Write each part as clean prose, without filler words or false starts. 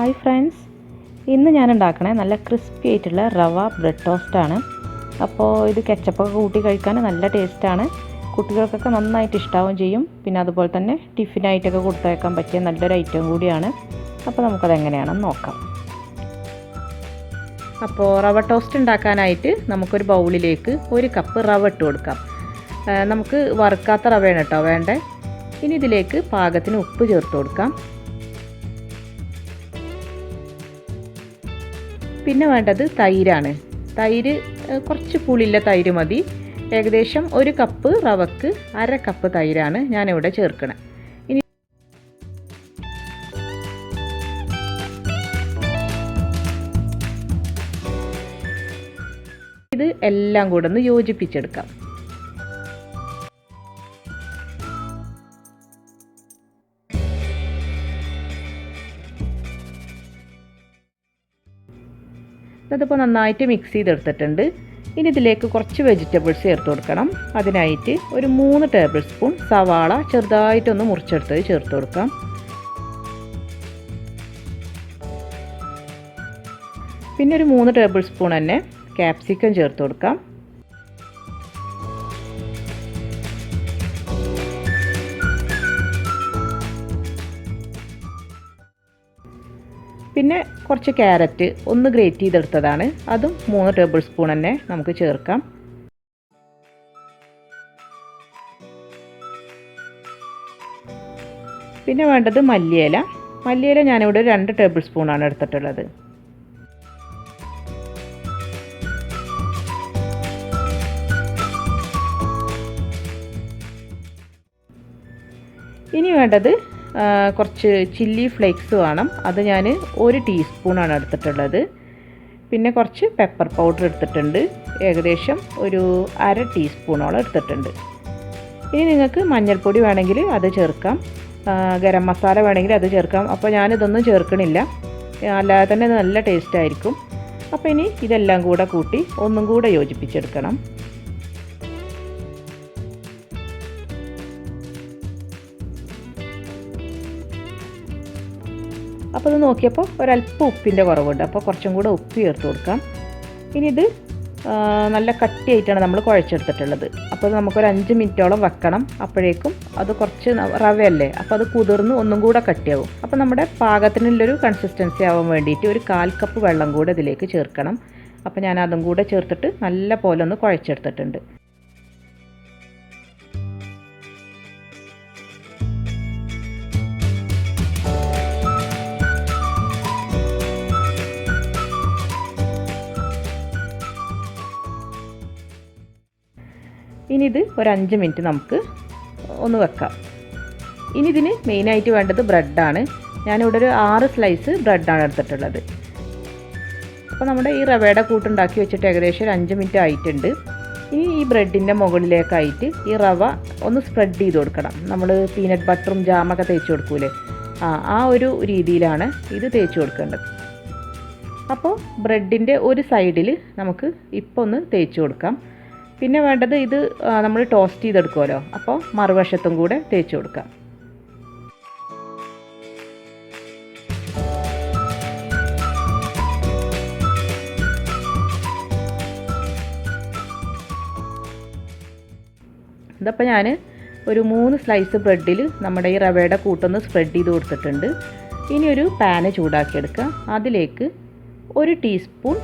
Hi friends, ഇന്ന് ഞാൻ ഉണ്ടാക്കണേ നല്ല ക്രിസ്പി ആയിട്ടുള്ള റവ ബ്രെഡ് ടോസ്റ്റാണ്. അപ്പോൾ ഇത് കെച്ചപ്പൊക്കെ കൂട്ടി കഴിക്കാൻ നല്ല ടേസ്റ്റാണ്. കുട്ടികൾക്കൊക്കെ നന്നായിട്ട് ഇഷ്ടാവുകയും ചെയ്യും. പിന്നെ അതുപോലെ തന്നെ ടിഫിനായിട്ടൊക്കെ കൊടുത്തയക്കാൻ പറ്റിയ നല്ലൊരു ഐറ്റം കൂടിയാണ്. അപ്പോൾ നമുക്കത് എങ്ങനെയാണെന്ന് നോക്കാം. അപ്പോൾ റവ ടോസ്റ്റ് ഉണ്ടാക്കാനായിട്ട് നമുക്കൊരു ബൗളിലേക്ക് 1 കപ്പ് റവ ഇട്ട് കൊടുക്കാം. നമുക്ക് വറുക്കാത്ത റവയാണ് കേട്ടോ വേണ്ടേ. ഇനി ഇതിലേക്ക് പാകത്തിന് ഉപ്പ് ചേർത്ത് കൊടുക്കാം. പിന്നെ വേണ്ടത് തൈരാണ്. തൈര് കുറച്ച് പുളിയുള്ള തൈര് മതി. ഏകദേശം 1 കപ്പ് റവക്ക് 1/2 കപ്പ് തൈരാണ് ഞാനിവിടെ ചേർക്കണേ. ഇനി ഇത് എല്ലാം കൂടെ ഒന്ന് യോജിപ്പിച്ചെടുക്കാം. അതിപ്പോൾ നന്നായിട്ട് മിക്സ് ചെയ്തെടുത്തിട്ടുണ്ട്. ഇനി ഇതിലേക്ക് കുറച്ച് വെജിറ്റബിൾസ് ചേർത്ത് കൊടുക്കണം. അതിനായിട്ട് ഒരു 3 ടേബിൾ സ്പൂൺ സവാള ചെറുതായിട്ടൊന്ന് മുറിച്ചെടുത്തത് ചേർത്ത് കൊടുക്കാം. പിന്നെ ഒരു 3 ടേബിൾ സ്പൂൺ തന്നെ ക്യാപ്സിക്കം ചേർത്ത് കൊടുക്കാം. പിന്നെ കുറച്ച് ക്യാരറ്റ് ഒന്ന് ഗ്രേറ്റ് ചെയ്തെടുത്തതാണ്, അതും 3 ടേബിൾ സ്പൂൺ തന്നെ നമുക്ക് ചേർക്കാം. പിന്നെ വേണ്ടത് മല്ലിയില. മല്ലിയില ഞാനിവിടെ 2 ടേബിൾ സ്പൂണാണ് എടുത്തിട്ടുള്ളത്. ഇനി വേണ്ടത് കുറച്ച് ചില്ലി ഫ്ലേക്സ് വേണം. അത് ഞാൻ 1 ടീസ്പൂണാണ് എടുത്തിട്ടുള്ളത്. പിന്നെ കുറച്ച് പെപ്പർ പൗഡർ എടുത്തിട്ടുണ്ട്, ഏകദേശം ഒരു 1/2 ടീസ്പൂണോളം എടുത്തിട്ടുണ്ട്. ഇനി നിങ്ങൾക്ക് മഞ്ഞൾപ്പൊടി വേണമെങ്കിൽ അത് ചേർക്കാം, ഗരം മസാല വേണമെങ്കിൽ അത് ചേർക്കാം. അപ്പോൾ ഞാനിതൊന്നും ചേർക്കണില്ല, അല്ലാതെ തന്നെ നല്ല ടേസ്റ്റ് ആയിരിക്കും. അപ്പോൾ ഇനി ഇതെല്ലാം കൂടെ കൂട്ടി ഒന്നും കൂടെ യോജിപ്പിച്ചെടുക്കണം. അപ്പോൾ ഇത് നോക്കിയപ്പോൾ ഒരല്പം ഉപ്പിൻ്റെ കുറവുണ്ട്, അപ്പോൾ കുറച്ചും കൂടെ ഉപ്പ് ചേർത്ത് കൊടുക്കാം. ഇനി ഇത് നല്ല കട്ടിയായിട്ടാണ് നമ്മൾ കുഴച്ചെടുത്തിട്ടുള്ളത്. അപ്പോൾ നമുക്കൊരു 5 മിനിറ്റോളം വെക്കണം. അപ്പോഴേക്കും അത് കുറച്ച് റവയല്ലേ, അപ്പോൾ അത് കുതിർന്ന് ഒന്നും കൂടെ കട്ടിയാവും. അപ്പോൾ നമ്മുടെ പാകത്തിനുള്ളൊരു കൺസിസ്റ്റൻസി ആവാൻ വേണ്ടിയിട്ട് ഒരു 1/4 കപ്പ് വെള്ളം കൂടെ ഇതിലേക്ക് ചേർക്കണം. അപ്പോൾ ഞാൻ അതും കൂടെ ചേർത്തിട്ട് നല്ല പോലെ ഒന്ന് കുഴച്ചെടുത്തിട്ടുണ്ട്. ഇനി ഇത് ഒരു 5 മിനിറ്റ് നമുക്ക് ഒന്ന് വെക്കാം. ഇനി ഇതിന് മെയിനായിട്ട് വേണ്ടത് ബ്രെഡാണ്. ഞാനിവിടെ ഒരു 6 സ്ലൈസ് ബ്രെഡാണ് എടുത്തിട്ടുള്ളത്. അപ്പോൾ നമ്മുടെ ഈ റവയുടെ കൂട്ടുണ്ടാക്കി വെച്ചിട്ട് ഏകദേശം ഒരു 5 മിനിറ്റ് ആയിട്ടുണ്ട്. ഇനി ഈ ബ്രെഡിൻ്റെ മുകളിലേക്കായിട്ട് ഈ റവ ഒന്ന് സ്പ്രെഡ് ചെയ്ത് കൊടുക്കണം. നമ്മൾ പീനട്ട് ബട്ടറും ജാമൊക്കെ തേച്ച് കൊടുക്കൂലേ, ആ ഒരു രീതിയിലാണ് ഇത് തേച്ച് കൊടുക്കേണ്ടത്. അപ്പോൾ ബ്രെഡിൻ്റെ ഒരു സൈഡിൽ നമുക്ക് ഇപ്പോൾ ഒന്ന് തേച്ച് കൊടുക്കാം. പിന്നെ വേണ്ടത് ഇത് നമ്മൾ ടോസ്റ്റ് ചെയ്തെടുക്കുമല്ലോ, അപ്പോൾ മറുവശത്തും കൂടെ തേച്ച് കൊടുക്കാം. ഇതപ്പോൾ ഞാൻ ഒരു 3 സ്ലൈസ് ബ്രെഡിൽ നമ്മുടെ ഈ റവയുടെ കൂട്ടൊന്ന് സ്പ്രെഡ് ചെയ്ത് കൊടുത്തിട്ടുണ്ട്. ഇനി ഒരു പാന് ചൂടാക്കിയെടുക്കുക. അതിലേക്ക് 1 ടീസ്പൂൺ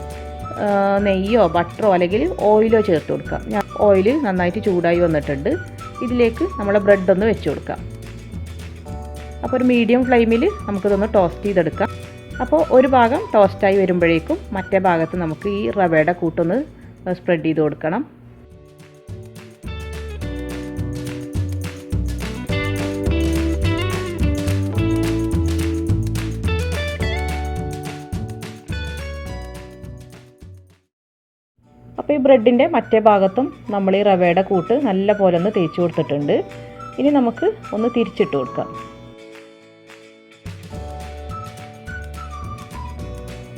നെയ്യോ ബട്ടറോ അല്ലെങ്കിൽ ഓയിലോ ചേർത്ത് കൊടുക്കാം. ഞാൻ ഓയിൽ നന്നായിട്ട് ചൂടായി വന്നിട്ടുണ്ട്. ഇതിലേക്ക് നമ്മളെ ബ്രെഡ് ഒന്ന് വെച്ച് കൊടുക്കാം. അപ്പോൾ ഒരു മീഡിയം ഫ്ലെയിമിൽ നമുക്കിതൊന്ന് ടോസ്റ്റ് ചെയ്തെടുക്കാം. അപ്പോൾ ഒരു ഭാഗം ടോസ്റ്റായി വരുമ്പോഴേക്കും മറ്റേ ഭാഗത്ത് നമുക്ക് ഈ റവയുടെ കൂട്ടൊന്ന് സ്പ്രെഡ് ചെയ്ത് കൊടുക്കണം. അപ്പോൾ ഈ ബ്രെഡിൻ്റെ മറ്റേ ഭാഗത്തും നമ്മൾ ഈ റവയുടെ കൂട്ട് നല്ല പോലെ ഒന്ന് തേച്ച് കൊടുത്തിട്ടുണ്ട്. ഇനി നമുക്ക് ഒന്ന് തിരിച്ചിട്ട് കൊടുക്കാം.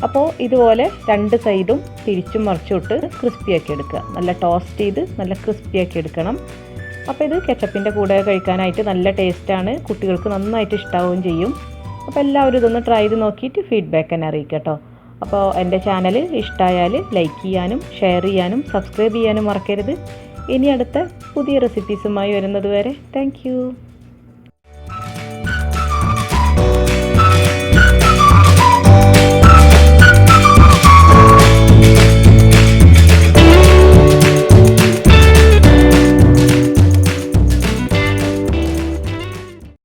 അപ്പോൾ ഇതുപോലെ 2 സൈഡും തിരിച്ചും മറിച്ചിട്ട് ക്രിസ്പിയാക്കി എടുക്കുക. നല്ല ടോസ്റ്റ് ചെയ്ത് നല്ല ക്രിസ്പിയാക്കി എടുക്കണം. അപ്പോൾ ഇത് കെച്ചപ്പിൻ്റെ കൂടെ കഴിക്കാനായിട്ട് നല്ല ടേസ്റ്റാണ്. കുട്ടികൾക്ക് നന്നായിട്ട് ഇഷ്ടാവുകയും ചെയ്യും. അപ്പോൾ എല്ലാവരും ഇതൊന്ന് ട്രൈ ചെയ്ത് നോക്കിയിട്ട് ഫീഡ്ബാക്ക് തന്നെ അറിയിക്കുക കേട്ടോ. അപ്പോൾ എൻ്റെ ചാനൽ ഇഷ്ടമായാൽ ലൈക്ക് ചെയ്യാനും ഷെയർ ചെയ്യാനും സബ്സ്ക്രൈബ് ചെയ്യാനും മറക്കരുത്. ഇനി അടുത്ത പുതിയ റെസിപ്പീസുമായി വരുന്നത് വരെ താങ്ക് യു.